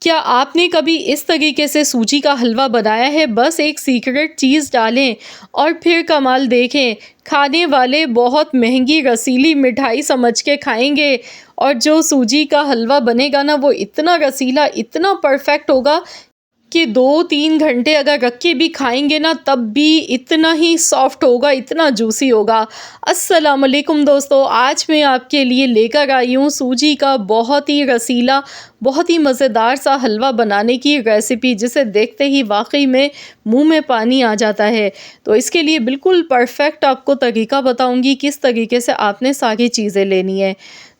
क्या आपने कभी इस तरीके से सूजी का हलवा बनाया है? बस एक सीक्रेट चीज़ डालें और फिर कमाल देखें। खाने वाले बहुत महँगी रसीली मिठाई समझ के खाएँगे और जो सूजी का हलवा बनेगा ना वो इतना रसीला, इतना परफ़ेक्ट होगा कि 2-3 घंटे अगर रख के भी खाएँगे ना तब भी इतना ही सॉफ्ट होगा, इतना जूसी होगा। अस्सलाम वालेकुम दोस्तों, आज मैं आपके लिए लेकर आई हूँ सूजी का बहुत ही रसीला, बहुत ही मज़ेदार सा हलवा बनाने की रेसिपी जिसे देखते ही वाक़ई में मुँह में पानी आ जाता है। तो इसके लिए बिल्कुल परफ़ेक्ट आपको तरीका बताऊँगी किस तरीके से आपने सारी चीज़ें लेनी है।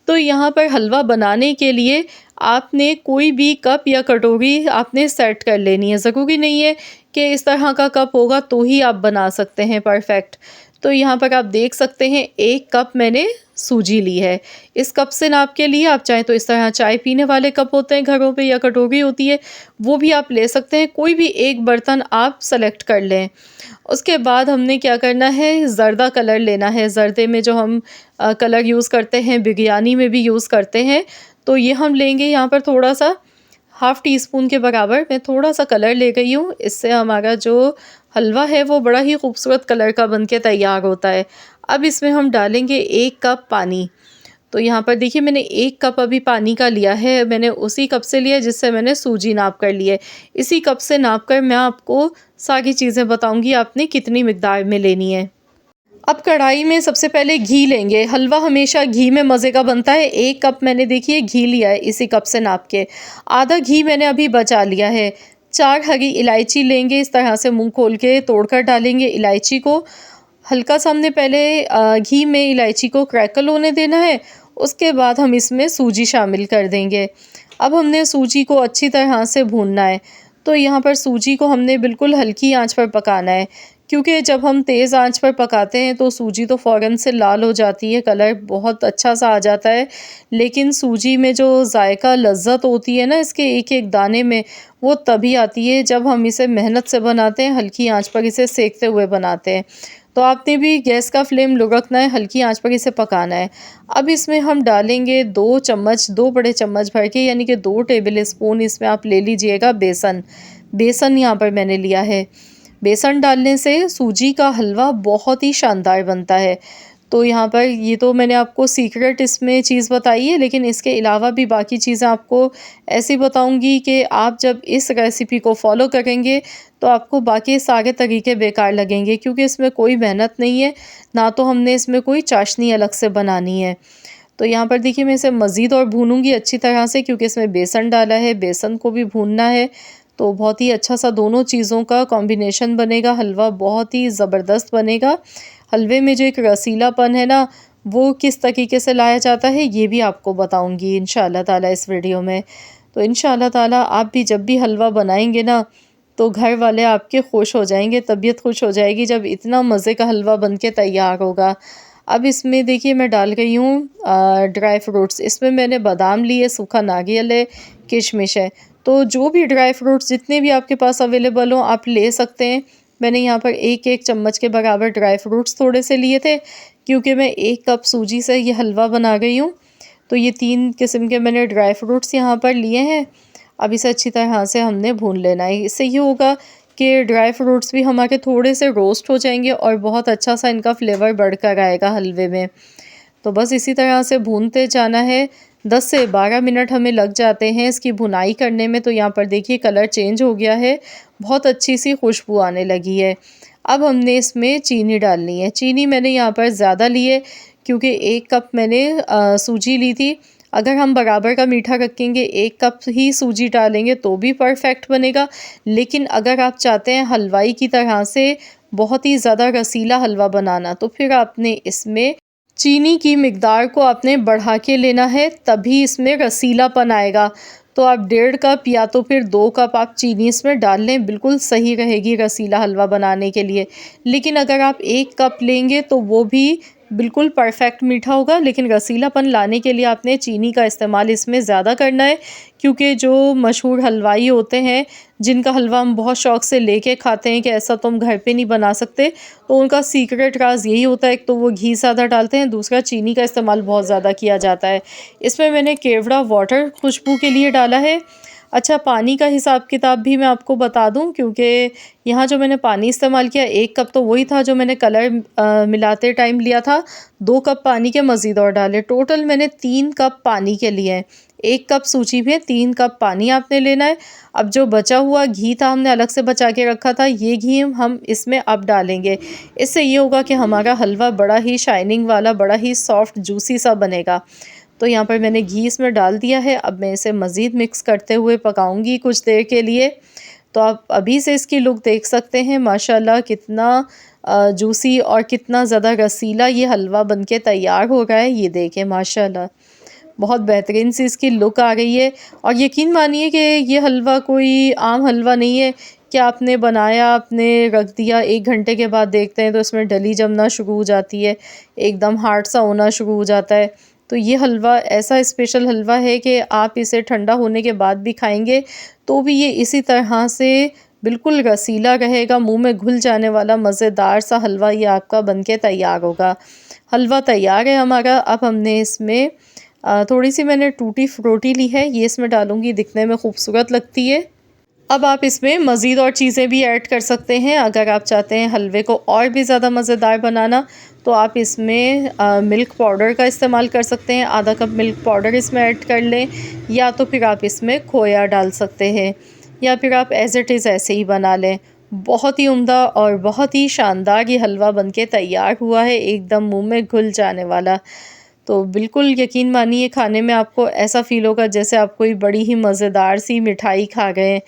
तो यहाँ पर हलवा बनाने के लिए आपने कोई भी कप या कटोरी आपने सेट कर लेनी है। ज़रूरी नहीं है कि इस तरह का कप होगा तो ही आप बना सकते हैं परफ़ेक्ट। तो यहाँ पर आप देख सकते हैं 1 कप मैंने सूजी ली है। इस कप से नाप के लिए आप चाहें तो इस तरह चाय पीने वाले कप होते हैं घरों पे या कटोरी होती है, वो भी आप ले सकते हैं। कोई भी एक बर्तन आप सेलेक्ट कर लें। उसके बाद हमने क्या करना है, ज़र्दा कलर लेना है। ज़र्दे में जो हम कलर यूज़ करते हैं, बिरयानी में भी यूज़ करते हैं। तो ये हम लेंगे यहाँ पर थोड़ा-सा, हाफ़ टी स्पून के बराबर मैं थोड़ा-सा कलर ले गई हूँ। इससे हमारा जो हलवा है वो बड़ा ही खूबसूरत कलर का बन के तैयार होता है। अब इसमें हम डालेंगे 1 कप पानी। तो यहाँ पर देखिए मैंने 1 कप अभी पानी का लिया है, मैंने उसी कप से लिया जिससे मैंने सूजी नाप कर ली है। इसी कप से नाप कर मैं आपको सारी चीज़ें बताऊँगी आपने कितनी मिक़दार में लेनी है। अब कढ़ाई में सबसे पहले घी लेंगे। हलवा हमेशा घी में मज़े का बनता है। 1 कप मैंने देखिए घी लिया है इसी कप से नाप के। आधा घी मैंने अभी बचा लिया है। 4 हरी इलायची लेंगे, इस तरह से मुँह खोल के तोड़कर डालेंगे इलायची को। हल्का सा हमने पहले घी में इलायची को क्रैकल होने देना है, उसके बाद हम इसमें सूजी शामिल कर देंगे। अब हमने सूजी को अच्छी तरह से भूनना है। तो यहाँ पर सूजी को हमने बिल्कुल हल्की आँच पर पकाना है, क्योंकि जब हम तेज़ आँच पर पकाते हैं तो सूजी तो फ़ौरन से लाल हो जाती है, कलर बहुत अच्छा-सा आ जाता है। लेकिन सूजी में जो ज़ायक़ा लज़्ज़त होती है ना इसके एक-एक दाने में, वो तभी आती है जब हम इसे मेहनत से बनाते हैं, हल्की आँच पर इसे सेंकते हुए बनाते हैं। तो आपने भी गैस का फ्लेम लो रखना है, हल्की आँच पर इसे पकाना है। अब इसमें हम डालेंगे 2 चम्मच, 2 बड़े चम्मच भर के यानी कि 2 टेबल स्पून इसमें आप ले लीजिएगा बेसन। बेसन यहाँ पर मैंने लिया है। बेसन डालने से सूजी का हलवा बहुत ही शानदार बनता है। तो यहाँ पर ये तो मैंने आपको सीक्रेट इसमें चीज़ बताई है, लेकिन इसके अलावा भी बाकी चीज़ें आपको ऐसी बताऊँगी कि आप जब इस रेसिपी को फ़ॉलो करेंगे तो आपको बाकी सारे तरीके बेकार लगेंगे, क्योंकि इसमें कोई मेहनत नहीं है, ना तो हमने इसमें कोई चाशनी अलग से बनानी है। तो यहाँ पर देखिए मैं इसे मज़ीद और भूनूँगी अच्छी तरह से, क्योंकि इसमें बेसन डाला है, बेसन को भी भूनना है। तो बहुत ही अच्छा-सा दोनों चीज़ों का कॉम्बिनेशन बनेगा, हलवा बहुत ही ज़बरदस्त बनेगा। हलवे में जो एक रसीलापन है ना, वो किस तरीके से लाया जाता है ये भी आपको बताऊँगी इंशाअल्लाह ताला इस वीडियो में। तो इंशाअल्लाह ताला आप भी जब भी हलवा बनाएँगे ना, तो घर वाले आपके खुश हो जाएँगे, तबीयत खुश हो जाएगी जब इतना मज़े का हलवा बन के तैयार होगा। अब इसमें देखिए मैं डाल रही हूँ ड्राई फ्रूट्स। इसमें मैंने बादाम लिए, सूखा नारियल है, किशमिश है। तो जो भी ड्राई फ्रूट्स जितने भी आपके पास अवेलेबल हों आप ले सकते हैं। मैंने यहाँ पर 1-1 चम्मच के बराबर ड्राई फ्रूट्स थोड़े से लिए थे, क्योंकि मैं 1 कप सूजी से ये हलवा बना रही हूँ। तो ये 3 किस्म के मैंने ड्राई फ्रूट्स यहाँ पर लिए हैं। अब इसे अच्छी तरह से हमने भून लेना है। इससे ये होगा कि ड्राई फ्रूट्स भी हमारे थोड़े से रोस्ट हो जाएँगे और बहुत अच्छा-सा इनका फ्लेवर बढ़कर आएगा हलवे में। तो बस इसी तरह से भूनते जाना है। 10 से 12 मिनट हमें लग जाते हैं इसकी भुनाई करने में। तो यहाँ पर देखिए कलर चेंज हो गया है, बहुत अच्छी-सी खुशबू आने लगी है। अब हमने इसमें चीनी डालनी है। चीनी मैंने यहाँ पर ज़्यादा ली है, क्योंकि 1 कप मैंने सूजी ली थी। अगर हम बराबर का मीठा रखेंगे, 1 कप ही सूजी डालेंगे तो भी परफ़ेक्ट बनेगा। लेकिन अगर आप चाहते हैं हलवाई की तरह से बहुत ही ज़्यादा रसीला हलवा बनाना, तो फिर आपने इसमें चीनी की मिक़दार को आपने बढ़ा के लेना है, तभी इसमें रसीलापन आएगा। तो आप 1.5 कप या तो फिर 2 कप आप चीनी इसमें डाल लें, बिल्कुल सही रहेगी रसीला हलवा बनाने के लिए। लेकिन अगर आप 1 कप लेंगे तो वो भी बिल्कुल परफ़ेक्ट मीठा होगा, लेकिन रसीलापन लाने के लिए आपने चीनी का इस्तेमाल इसमें ज़्यादा करना है, क्योंकि जो मशहूर हलवाई होते हैं, जिनका हलवा हम बहुत शौक़ से लेके खाते हैं कि ऐसा तो हम घर पे नहीं बना सकते, तो उनका सीक्रेट राज़ यही होता है, एक तो वो घी ज़्यादा डालते हैं, दूसरा चीनी का इस्तेमाल बहुत ज़्यादा किया जाता है। इसमें मैंने केवड़ा वाटर खुशबू के लिए डाला है। अच्छा, पानी का हिसाब किताब भी मैं आपको बता दूं, क्योंकि यहाँ जो मैंने पानी इस्तेमाल किया 1 कप तो वही था जो मैंने कलर मिलाते टाइम लिया था। 2 कप पानी के मज़ीद और डाले, टोटल मैंने 3 कप पानी के लिए हैं। 1 कप सूजी में 3 कप पानी आपने लेना है। अब जो बचा हुआ घी था हमने अलग से बचा के रखा था, ये घी हम इसमें अब डालेंगे। इससे ये होगा कि हमारा हलवा बड़ा ही शाइनिंग वाला, बड़ा ही सॉफ्ट जूसी सा बनेगा। तो यहाँ पर मैंने घी इसमें डाल दिया है। अब मैं इसे मज़ीद मिक्स करते हुए पकाऊंगी कुछ देर के लिए। तो आप अभी से इसकी लुक देख सकते हैं, माशाल्लाह कितना जूसी और कितना ज़्यादा रसीला ये हलवा बनके तैयार हो रहा है। ये देखें माशाल्लाह, बहुत बेहतरीन सी इसकी लुक आ रही है। और यकीन मानिए कि ये हलवा कोई आम हलवा नहीं है कि आपने बनाया, आपने रख दिया, 1 घंटे के बाद देखते हैं तो इसमें डली जमना शुरू हो जाती है, एकदम हार्ड सा होना शुरू हो जाता है। तो ये हलवा ऐसा स्पेशल हलवा है कि आप इसे ठंडा होने के बाद भी खाएंगे तो भी ये इसी तरह से बिल्कुल रसीला रहेगा, मुंह में घुल जाने वाला मज़ेदार सा हलवा ये आपका बनके तैयार होगा। हलवा तैयार है हमारा। अब हमने इसमें थोड़ी सी मैंने टूटी फ्रूटी ली है, ये इसमें डालूंगी, दिखने में खूबसूरत लगती है। अब आप इसमें मज़ीद और चीज़ें भी ऐड कर सकते हैं। अगर आप चाहते हैं हलवे को और भी ज़्यादा मज़ेदार बनाना तो आप इसमें मिल्क पाउडर का इस्तेमाल कर सकते हैं। आधा कप मिल्क पाउडर इसमें ऐड कर लें, या तो फिर आप इसमें खोया डाल सकते हैं, या फिर आप एज़ इट इज़ ऐसे ही बना लें। बहुत ही उम्दा और बहुत ही शानदार ये हलवा बनके तैयार हुआ है, एकदम मुंह में घुल जाने वाला। तो बिल्कुल यकीन मानिए, खाने में आपको ऐसा फ़ील होगा जैसे आप कोई बड़ी ही मज़ेदार सी मिठाई खा गए हैं।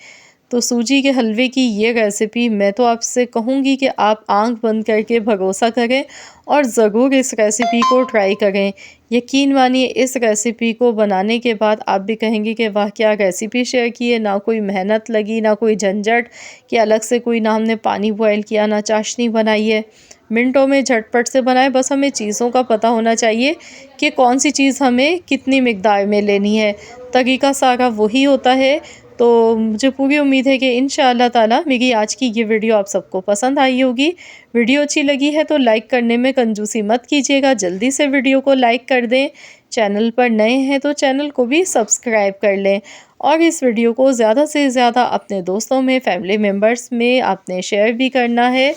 तो सूजी के हलवे की ये रेसिपी मैं तो आपसे कहूँगी कि आप आंख बंद करके भरोसा करें और ज़रूर इस रेसिपी को ट्राई करें। यकीन मानिए, इस रेसिपी को बनाने के बाद आप भी कहेंगे कि वाह क्या रेसिपी शेयर की है, ना कोई मेहनत लगी, ना कोई झंझट कि अलग से कोई, ना हमने पानी बॉयल किया, ना चाशनी बनाई है। मिनटों में झटपट से बनाए, बस हमें चीज़ों का पता होना चाहिए कि कौन सी चीज़ हमें कितनी मिकदार में लेनी है। तरीका सारा वही होता है। तो मुझे पूरी उम्मीद है कि इंशाअल्लाह ताला मेरी आज की ये वीडियो आप सबको पसंद आई होगी। वीडियो अच्छी लगी है तो लाइक करने में कंजूसी मत कीजिएगा, जल्दी से वीडियो को लाइक कर दें। चैनल पर नए हैं तो चैनल को भी सब्सक्राइब कर लें, और इस वीडियो को ज़्यादा से ज़्यादा अपने दोस्तों में, फैमिली मेम्बर्स में आपने शेयर भी करना है।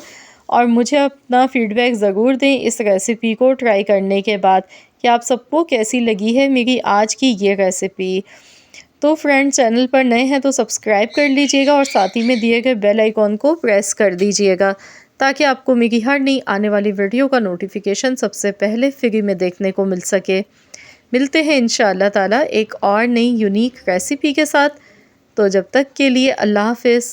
और मुझे अपना फ़ीडबैक ज़रूर दें इस रेसिपी को ट्राई करने के बाद कि आप सबको कैसी लगी है मेरी आज की ये रेसिपी। तो फ्रेंड्स, चैनल पर नए हैं तो सब्सक्राइब कर लीजिएगा और साथ ही में दिए गए बेल आइकॉन को प्रेस कर दीजिएगा, ताकि आपको मेरी हर नई आने वाली वीडियो का नोटिफिकेशन सबसे पहले फ्री में देखने को मिल सके। मिलते हैं इंशाअल्लाह ताला एक और नई यूनिक रेसिपी के साथ। तो जब तक के लिए अल्लाह हाफ़िज़।